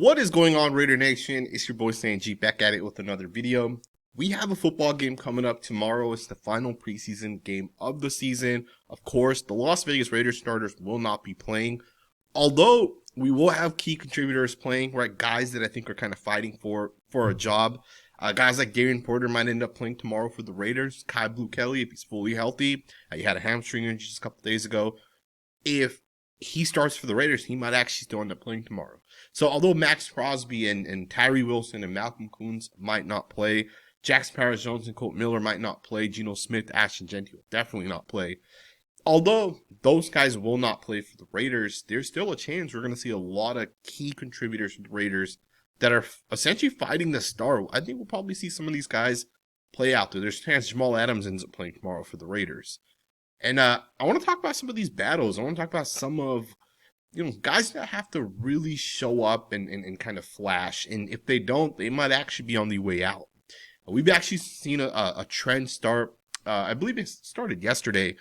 What is going on, Raider Nation? It's your boy Sanjit back at it with another video. We have a football game coming up tomorrow. It's the final preseason game of the season. Of course, the Las Vegas Raiders starters will not be playing, although we will have key contributors playing, right? Guys that I think are kind of fighting for a job. Guys like Darian Porter might end up playing tomorrow for the Raiders. Kai Blue Kelly, if he's fully healthy. He had a hamstring injury just a couple days ago. If he starts for the Raiders, he might actually still end up playing tomorrow. So although Maxx, Crosby, and Tyree Wilson and Malcolm Koonce might not play, Jackson Powers-Jones and Colt Miller might not play, Geno Smith, Ashton, jeanty will definitely not play. Although those guys will not play for the Raiders, there's still a chance we're going to see a lot of key contributors for the Raiders that are essentially fighting the star. I think we'll probably see some of these guys play out there. There's a chance Jamal Adams ends up playing tomorrow for the Raiders. And I want to talk about some of these battles. I want to talk about some of, guys that have to really show up and kind of flash. And if they don't, they might actually be on the way out. We've actually seen a trend start. I believe it started yesterday,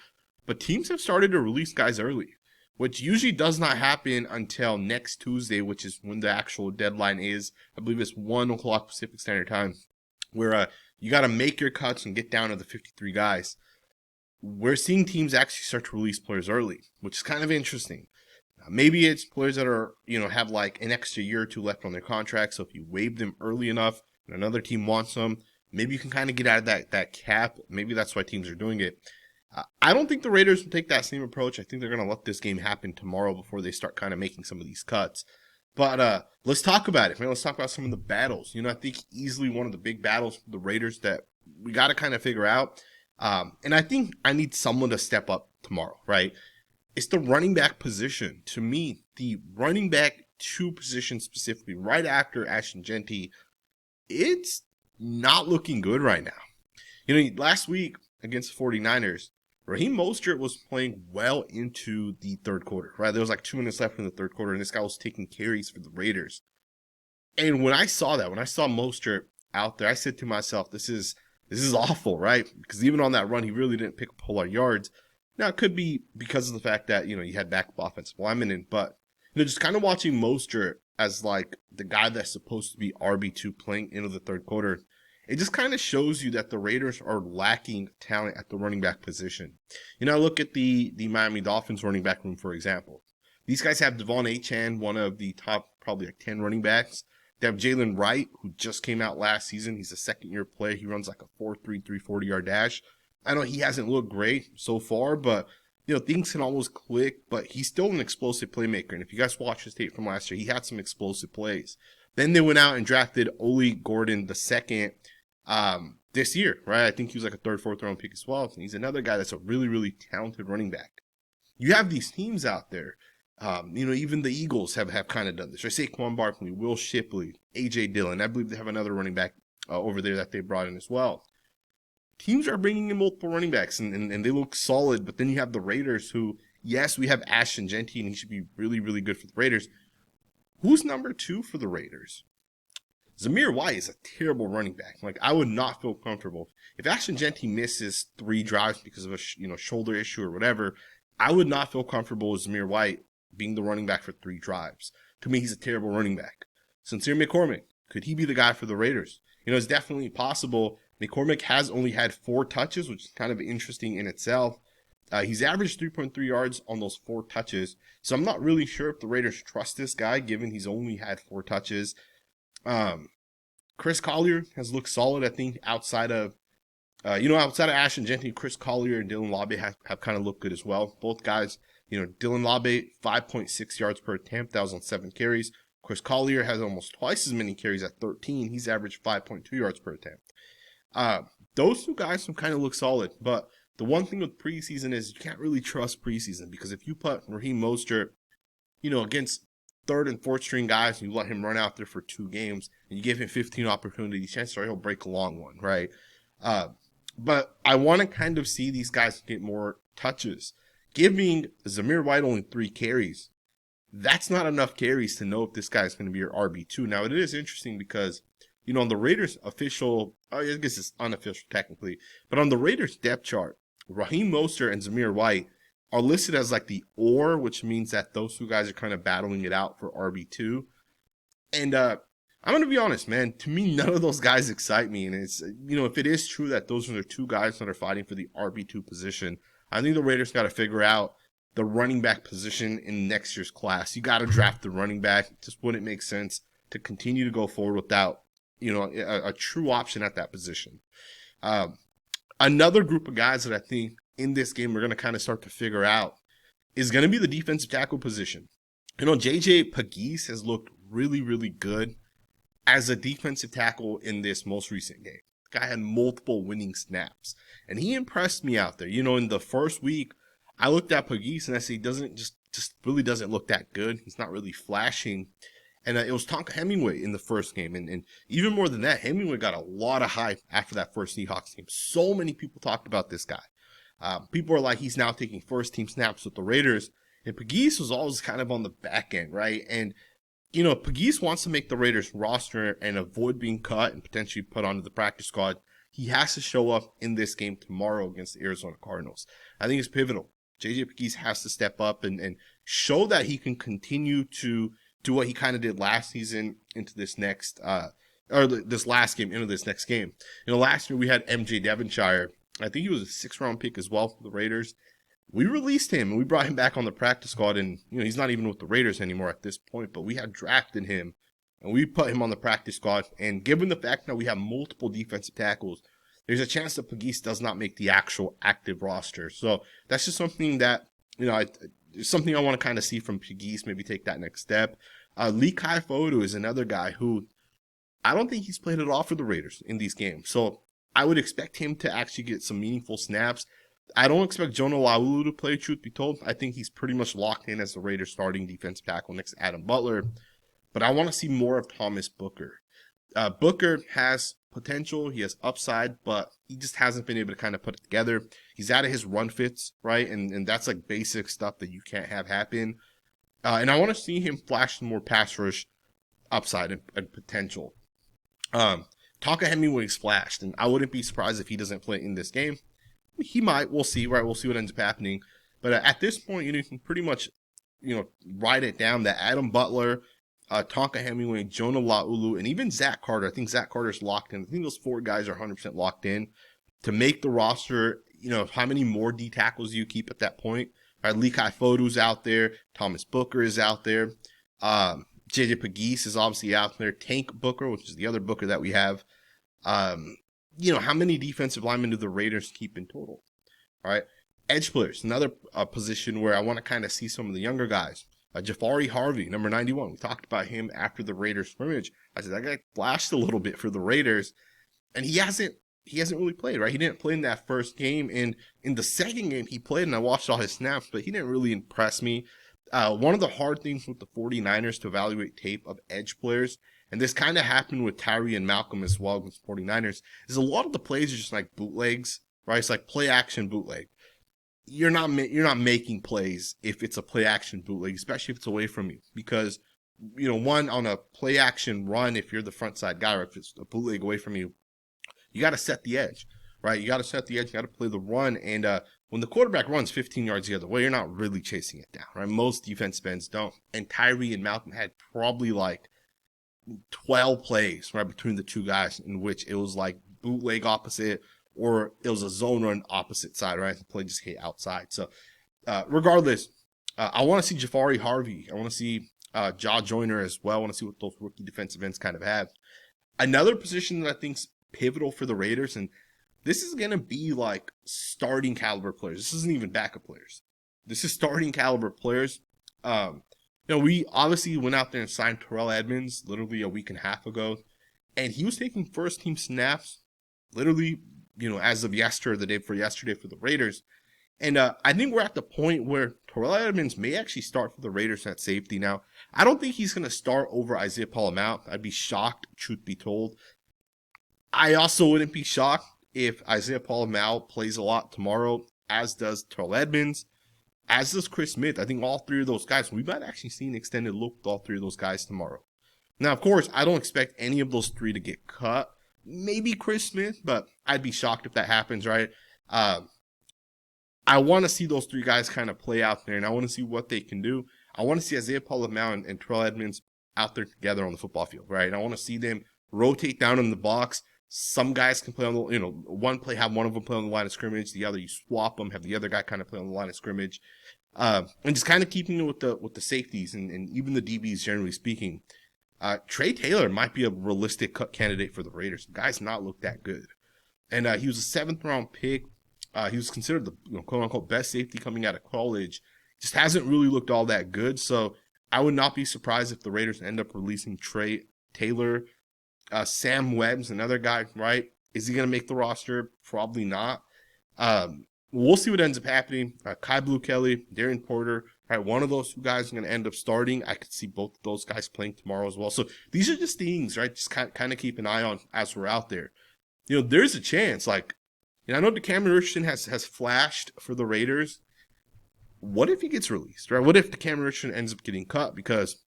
but teams have started to release guys early, which usually does not happen until next Tuesday, which is when the actual deadline is. I believe it's 1 o'clock Pacific Standard Time, where you got to make your cuts and get down to the 53 guys. We're seeing teams actually start to release players early, which is kind of interesting. Maybe it's players that are, have like an extra year or two left on their contract. So if you waive them early enough and another team wants them, maybe you can kind of get out of that cap. Maybe that's why teams are doing it. I don't think the Raiders will take that same approach. I think they're going to let this game happen tomorrow before they start kind of making some of these cuts. But let's talk about it, man. Let's talk about some of the battles. I think easily one of the big battles for the Raiders that we got to kind of figure out. And I think I need someone to step up tomorrow, right? It's the running back position. To me, the running back 2 position specifically, right after Ashton Jeanty, it's not looking good right now. Last week against the 49ers, Raheem Mostert was playing well into the third quarter, right? There was like 2 minutes left in the third quarter, and this guy was taking carries for the Raiders. And when I saw Mostert out there, I said to myself, this is awful, right? Because even on that run, he really didn't pick up a whole lot of yards. Now, it could be because of the fact that, you had backup offensive linemen in, but, just kind of watching Mostert as like the guy that's supposed to be RB2 playing into the third quarter, it just kind of shows you that the Raiders are lacking talent at the running back position. Look at the Miami Dolphins running back room, for example. These guys have Devon Achane, one of the top probably like 10 running backs. They have Jalen Wright, who just came out last season. He's a second-year player. He runs like a 4.3, 340-yard dash. I know he hasn't looked great so far, but, things can almost click. But he's still an explosive playmaker. And if you guys watch his tape from last year, he had some explosive plays. Then they went out and drafted Oli Gordon II this year, right? I think he was like a 3rd, 4th-round pick as well. And he's another guy that's a really, really talented running back. You have these teams out there. Even the Eagles have kind of done this. Right? Saquon Barkley, Will Shipley, A.J. Dillon. I believe they have another running back over there that they brought in as well. Teams are bringing in multiple running backs, and they look solid. But then you have the Raiders who, yes, we have Ashton Jeanty, and he should be really, really good for the Raiders. Who's number 2 for the Raiders? Zamir White is a terrible running back. Like, I would not feel comfortable. If Ashton Jeanty misses 3 drives because of a shoulder issue or whatever, I would not feel comfortable with Zamir White being the running back for 3 drives. To me, he's a terrible running back. Sincere McCormick, could he be the guy for the Raiders? It's definitely possible. McCormick has only had 4 touches, which is kind of interesting in itself. He's averaged 3.3 yards on those 4 touches. So I'm not really sure if the Raiders trust this guy, given he's only had 4 touches. Chris Collier has looked solid, I think, outside of Ashton Jeanty. Chris Collier and Dylan Labe have kind of looked good as well. Both guys, Dylan Labe, 5.6 yards per attempt. That was on 7 carries. Chris Collier has almost twice as many carries at 13. He's averaged 5.2 yards per attempt. Those 2 guys have kind of look solid, but the one thing with preseason is you can't really trust preseason, because if you put Raheem Mostert, against 3rd and 4th string guys, and you let him run out there for 2 games, and you give him 15 opportunities, chances are he'll break a long one, right? But I want to kind of see these guys get more touches. Giving Zamir White only 3 carries, that's not enough carries to know if this guy's going to be your RB2. Now, it is interesting because, on the Raiders official, I guess it's unofficial technically, but on the Raiders depth chart, Raheem Mostert and Zamir White are listed as like the or, which means that those 2 guys are kind of battling it out for RB2. And I'm going to be honest, man. To me, none of those guys excite me. And it's, if it is true that those are the two guys that are fighting for the RB2 position, I think the Raiders got to figure out the running back position in next year's class. You got to draft the running back. It just wouldn't make sense to continue to go forward without, a true option at that position. Another group of guys that I think in this game we're going to kind of start to figure out is going to be the defensive tackle position. JJ Pegues has looked really, really good as a defensive tackle in this most recent game. The guy had multiple winning snaps, and he impressed me out there. In the first week, I looked at Pegues and I said he just really doesn't look that good. He's not really flashing. And it was Tonka Hemingway in the first game. And even more than that, Hemingway got a lot of hype after that first Seahawks game. So many people talked about this guy. People are like, he's now taking first team snaps with the Raiders. And Pegues was always kind of on the back end, right? And, Pegues wants to make the Raiders roster and avoid being cut and potentially put onto the practice squad. He has to show up in this game tomorrow against the Arizona Cardinals. I think it's pivotal. JJ Pegues has to step up and show that he can continue to do what he kind of did last season into this next, this last game into this next game. Last year we had MJ Devonshire. I think he was a 6th-round pick as well for the Raiders. We released him and we brought him back on the practice squad, and he's not even with the Raiders anymore at this point, but we had drafted him and we put him on the practice squad. And given the fact that we have multiple defensive tackles, there's a chance that Pegues does not make the actual active roster. So that's just something that, something I want to kind of see from Pegues, maybe take that next step. Lee Kaifodu is another guy who I don't think he's played at all for the Raiders in these games. So I would expect him to actually get some meaningful snaps. I don't expect Jonah Laulu to play, truth be told. I think he's pretty much locked in as the Raiders starting defensive tackle next to Adam Butler. But I want to see more of Thomas Booker. Booker has potential, he has upside, but he just hasn't been able to kind of put it together. He's out of his run fits, right? And that's like basic stuff that you can't have happen. And I want to see him flash some more pass rush upside and potential. Tonka Hemingway's flashed, and I wouldn't be surprised if he doesn't play in this game. He might. We'll see, right? We'll see what ends up happening. But at this point, you can pretty much, write it down that Adam Butler, Tonka Hemingway, Jonah Laulu, and even Zach Carter. I think Zach Carter's locked in. I think those 4 guys are 100% locked in to make the roster. How many more D tackles do you keep at that point? Right, Lee Kaifodu's out there. Thomas Booker is out there. JJ Pegues is obviously out there. Tank Booker, which is the other Booker that we have. How many defensive linemen do the Raiders keep in total? All right. Edge players, another position where I want to kind of see some of the younger guys. Jafari Harvey, number 91. We talked about him after the Raiders scrimmage. I said that guy flashed a little bit for the Raiders, and he hasn't really played, right? He didn't play in that first game, and in the second game he played, and I watched all his snaps, but he didn't really impress me. One of the hard things with the 49ers to evaluate tape of edge players, and this kind of happened with Tyree and Malcolm as well with the 49ers, is a lot of the plays are just like bootlegs, right? It's like play action bootleg. You're not making plays if it's a play action bootleg, especially if it's away from you, because one, on a play action run, if you're the front side guy, or if it's a bootleg away from you, you got to set the edge, right? You got to set the edge. You got to play the run. And when the quarterback runs 15 yards the other way, you're not really chasing it down, right? Most defensive ends don't. And Tyree and Malcolm had probably like 12 plays, right, between the two guys in which it was like bootleg opposite, or it was a zone run opposite side, right? The play just hit outside. So regardless, I want to see Jafari Harvey. I want to see Jaw Joyner as well. I want to see what those rookie defensive ends kind of have. Another position that I think's pivotal for the Raiders, and this is going to be like starting caliber players. This isn't even backup players. This is starting caliber players. We obviously went out there and signed Terrell Edmunds literally a week and a half ago, and he was taking first team snaps literally, as of yesterday, or the day before yesterday for the Raiders. And I think we're at the point where Terrell Edmunds may actually start for the Raiders at safety. Now, I don't think he's going to start over Isaiah Paul-Mount. I'd be shocked, truth be told. I also wouldn't be shocked if Isaiah Paul-Mount plays a lot tomorrow, as does Terrell Edmunds, as does Chris Smith. I think all 3 of those guys, we might actually see an extended look with all 3 of those guys tomorrow. Now, of course, I don't expect any of those 3 to get cut. Maybe Chris Smith, but I'd be shocked if that happens, right? I want to see those 3 guys kind of play out there, and I want to see what they can do. I want to see Isaiah Paul-Mount and Terrell Edmunds out there together on the football field, right? I want to see them rotate down in the box. Some guys can play on the, one play, have one of them play on the line of scrimmage. The other, you swap them, have the other guy kind of play on the line of scrimmage. And just kind of keeping it with the safeties and even the DBs, generally speaking. Trey Taylor might be a realistic cut candidate for the Raiders. The guy's not looked that good. And he was a 7th round pick. He was considered the quote unquote best safety coming out of college. Just hasn't really looked all that good. So I would not be surprised if the Raiders end up releasing Trey Taylor. Sam Webb's another guy, right? Is he going to make the roster? Probably not. We'll see what ends up happening. Kai Blue Kelly, Darren Porter, right? One of those two guys is going to end up starting. I could see both of those guys playing tomorrow as well. So these are just things, right? Just kind of keep an eye on as we're out there. There's a chance. Like, I know Cameron Richardson has flashed for the Raiders. What if he gets released, right? What if Cameron Richardson ends up getting cut? Because,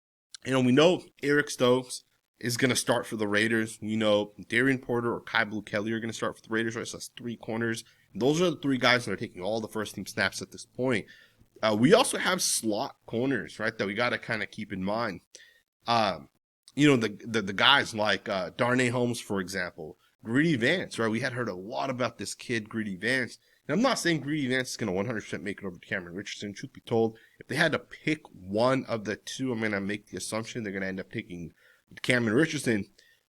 we know Eric Stokes is going to start for the Raiders. We know Darren Porter or Kai Blue Kelly are going to start for the Raiders, right? So that's 3 corners. And those are the 3 guys that are taking all the first team snaps at this point. We also have slot corners, right, that we got to kind of keep in mind. The guys like Darnay Holmes, for example, Greedy Vance, right? We had heard a lot about this kid, Greedy Vance. And I'm not saying Greedy Vance is going to 100% make it over to Cameron Richardson. Truth be told, if they had to pick one of the two, I'm going to make the assumption they're going to end up taking Cameron Richardson.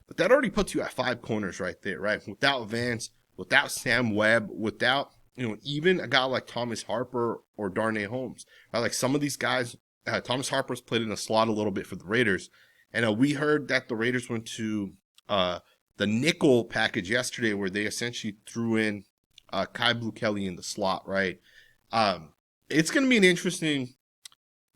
But that already puts you at 5 corners right there, right? Without Vance, without Sam Webb, without, even a guy like Thomas Harper or Darnay Holmes. Right? Like some of these guys, Thomas Harper's played in the slot a little bit for the Raiders. And we heard that the Raiders went to the nickel package yesterday where they essentially threw in Kai Blue Kelly in the slot, right? It's going to be an interesting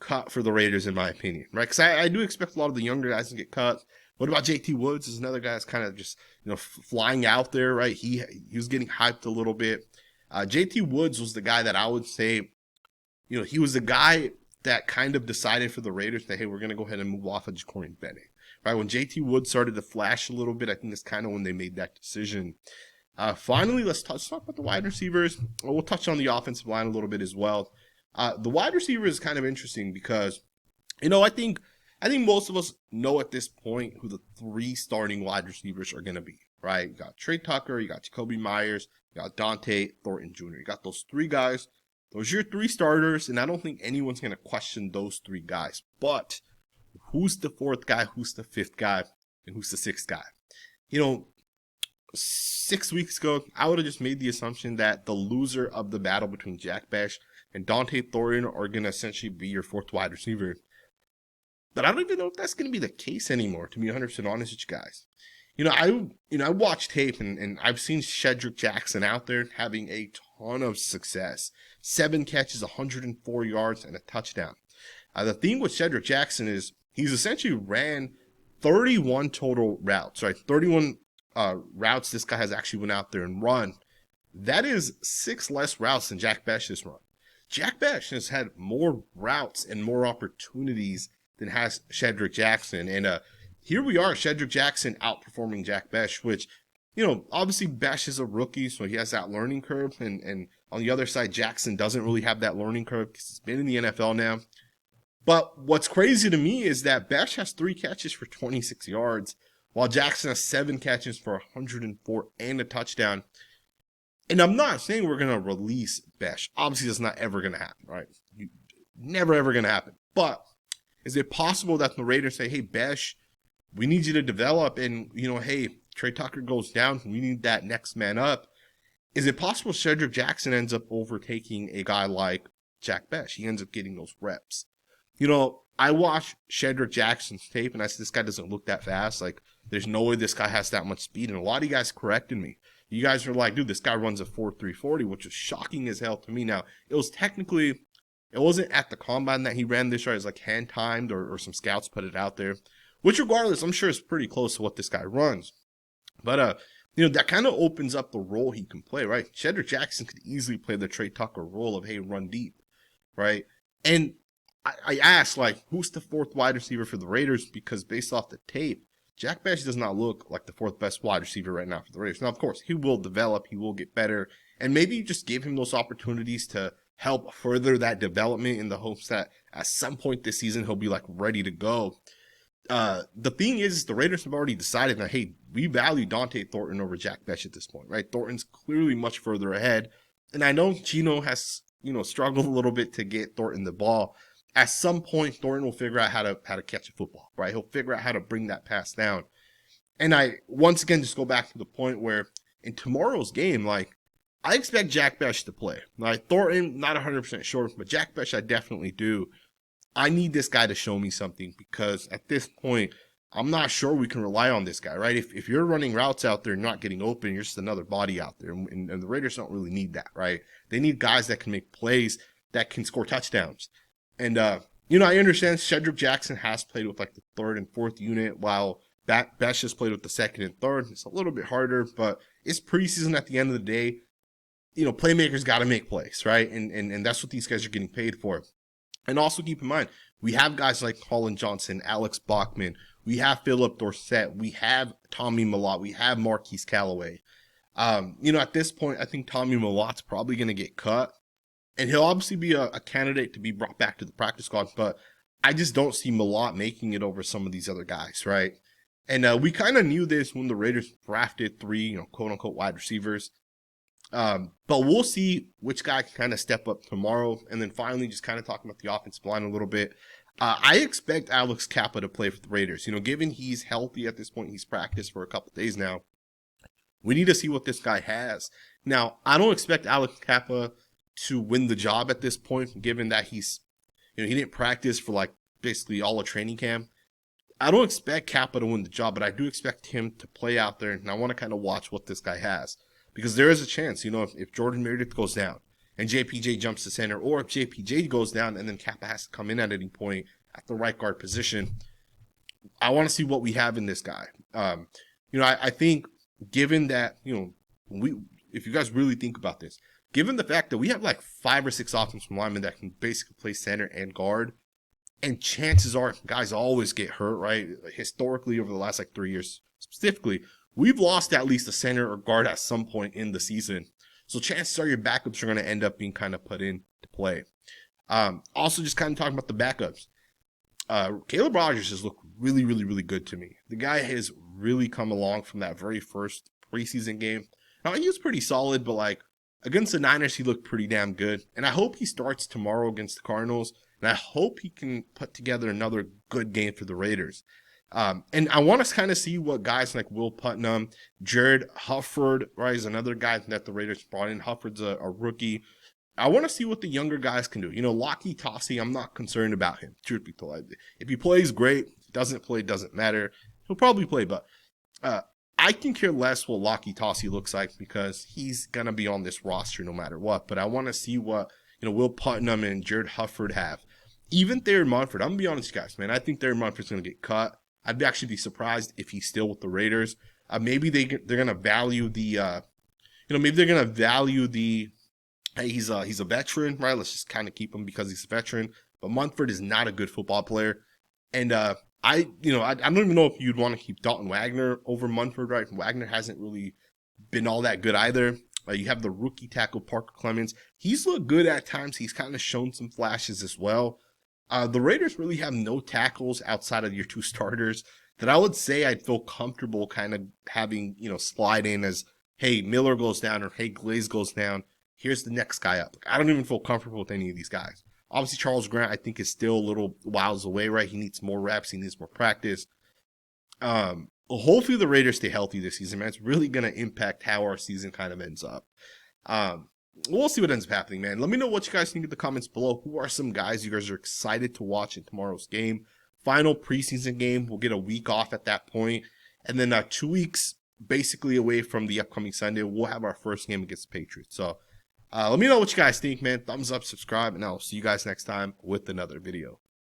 cut for the Raiders, in my opinion, right? Because I do expect a lot of the younger guys to get cut. What about JT Woods? Is another guy that's kind of just, flying out there, right? He was getting hyped a little bit. JT Woods was the guy that I would say, he was the guy that kind of decided for the Raiders that, hey, we're going to go ahead and move off of Ja'Cory Bennett. Right, when JT Woods started to flash a little bit, I think that's kind of when they made that decision. Finally, let's talk about the wide receivers. We'll touch on the offensive line a little bit as well. The wide receiver is kind of interesting because, I think most of us know at this point who the 3 starting wide receivers are going to be, right? You got Trey Tucker, you got Jacoby Myers, you got Dante Thornton Jr. You got those 3 guys. Those are your 3 starters, and I don't think anyone's going to question those 3 guys. But who's the 4th guy, who's the 5th guy, and who's the 6th guy? 6 weeks ago, I would have just made the assumption that the loser of the battle between Jack Bech and Dante Thornton are going to essentially be your 4th wide receiver. But I don't even know if that's going to be the case anymore, to be 100% honest with you guys. I watched tape and I've seen Shedrick Jackson out there having a ton of success. 7 catches, 104 yards, and a touchdown. The thing with Shedrick Jackson is he's essentially ran 31 total routes, right? 31 routes this guy has actually went out there and run. That is 6 less routes than Jack Bech has run. Jack Bech has had more routes and more opportunities than has Shedrick Jackson. And here we are, Shedrick Jackson outperforming Jack Bech, which, obviously Bech is a rookie, so he has that learning curve. And on the other side, Jackson doesn't really have that learning curve because he's been in the NFL now. But what's crazy to me is that Bech has 3 catches for 26 yards, while Jackson has 7 catches for 104 and a touchdown. And I'm not saying we're going to release Bech. Obviously, that's not ever going to happen, right? Never, ever going to happen. But is it possible that the Raiders say, hey, Bech, we need you to develop, and, hey, Trey Tucker goes down, we need that next man up. Is it possible Shedrick Jackson ends up overtaking a guy like Jack Bech? He ends up getting those reps. I watched Shedrick Jackson's tape, and I said, this guy doesn't look that fast. Like, there's no way this guy has that much speed. And a lot of you guys corrected me. You guys were like, dude, this guy runs a 4.340, which is shocking as hell to me. Now, it wasn't at the combine that he ran this, right? It was like hand-timed or some scouts put it out there. Which, regardless, I'm sure is pretty close to what this guy runs. But, that kind of opens up the role he can play, right? Shedrick Jackson could easily play the Trey Tucker role of, hey, run deep, right? And I asked, who's the 4th wide receiver for the Raiders? Because based off the tape, Jack Bech does not look like the 4th best wide receiver right now for the Raiders. Now, of course, he will develop, he will get better, and maybe you just give him those opportunities to help further that development in the hopes that at some point this season he'll be ready to go. The thing is, the Raiders have already decided that, hey, we value Dante Thornton over Jack Bech at this point, right? Thornton's clearly much further ahead. And I know Gino has, struggled a little bit to get Thornton the ball. At some point, Thornton will figure out how to catch a football, right? He'll figure out how to bring that pass down. And I, once again, just go back to the point where in tomorrow's game, like, I expect Jack Bech to play. Like, Thornton, not 100% sure, but Jack Bech, I definitely do. I need this guy to show me something because at this point, I'm not sure we can rely on this guy, right? If you're running routes out there and not getting open, you're just another body out there. And the Raiders don't really need that, right? They need guys that can make plays, that can score touchdowns. And, I understand Cedric Jackson has played with like the third and fourth unit while Bech has played with the second and third. It's a little bit harder, but it's preseason at the end of the day. Playmakers got to make plays, right? And that's what these guys are getting paid for. And also keep in mind, we have guys like Colin Johnson, Alex Bachman, we have Philip Dorsett, we have Tommy Mellott, we have Marquise Callaway. At this point, I think Tommy Mellott's probably going to get cut. And he'll obviously be a candidate to be brought back to the practice squad, but I just don't see Mellott making it over some of these other guys, right? And we kind of knew this when the Raiders drafted 3, quote-unquote wide receivers. But we'll see which guy can kind of step up tomorrow. And then finally, just kind of talking about the offensive line a little bit. I expect Alex Kappa to play for the Raiders. Given he's healthy at this point, he's practiced for a couple days now. We need to see what this guy has. Now, I don't expect Alex Kappa to win the job at this point, given that he's, he didn't practice for like basically all of training camp. I don't expect Kappa to win the job, but I do expect him to play out there. And I want to kind of watch what this guy has. Because there is a chance, if Jordan Meredith goes down and JPJ jumps to center, or if JPJ goes down and then Kappa has to come in at any point at the right guard position, I want to see what we have in this guy. I think given that, if you guys really think about this, given the fact that we have like 5 or 6 offensive linemen that can basically play center and guard, and chances are guys always get hurt, right? Historically, over the last like 3 years specifically, we've lost at least a center or guard at some point in the season. So chances are your backups are going to end up being kind of put into play. Also, just kind of talking about the backups. Caleb Rogers has looked really, really, really good to me. The guy has really come along from that very first preseason game. Now, he was pretty solid, but like against the Niners, he looked pretty damn good. And I hope he starts tomorrow against the Cardinals. And I hope he can put together another good game for the Raiders. And I want to kind of see what guys like Will Putnam, Jared Hufford, right, is another guy that the Raiders brought in. Hufford's a rookie. I want to see what the younger guys can do. Lockie Tossie, I'm not concerned about him, truth be told. If he plays, great. If he doesn't play, doesn't matter. He'll probably play, but I can care less what Lockie Tossie looks like because he's going to be on this roster no matter what. But I want to see what, Will Putnam and Jared Hufford have. Even Thayer Munford, I'm going to be honest, guys, man. I think Thayer Munford's going to get cut. I'd actually be surprised if he's still with the Raiders. Maybe they're gonna value the, maybe they're gonna value the, hey, he's a veteran, right? Let's just kind of keep him because he's a veteran. But Munford is not a good football player, and I don't even know if you'd want to keep Dalton Wagner over Munford, right? Wagner hasn't really been all that good either. You have the rookie tackle Parker Clemens. He's looked good at times. He's kind of shown some flashes as well. The Raiders really have no tackles outside of your 2 starters that I would say I'd feel comfortable kind of having, slide in as, hey, Miller goes down or hey, Glaze goes down. Here's the next guy up. I don't even feel comfortable with any of these guys. Obviously, Charles Grant, I think, is still a little whiles away, right? He needs more reps. He needs more practice. Hopefully the Raiders stay healthy this season, man. It's really going to impact how our season kind of ends up. We'll see what ends up happening, man. Let me know what you guys think in the comments below. Who are some guys you guys are excited to watch in tomorrow's game? Final preseason game. We'll get a week off at that point. And then 2 weeks basically away from the upcoming Sunday, we'll have our first game against the Patriots. So let me know what you guys think, man. Thumbs up, subscribe, and I'll see you guys next time with another video.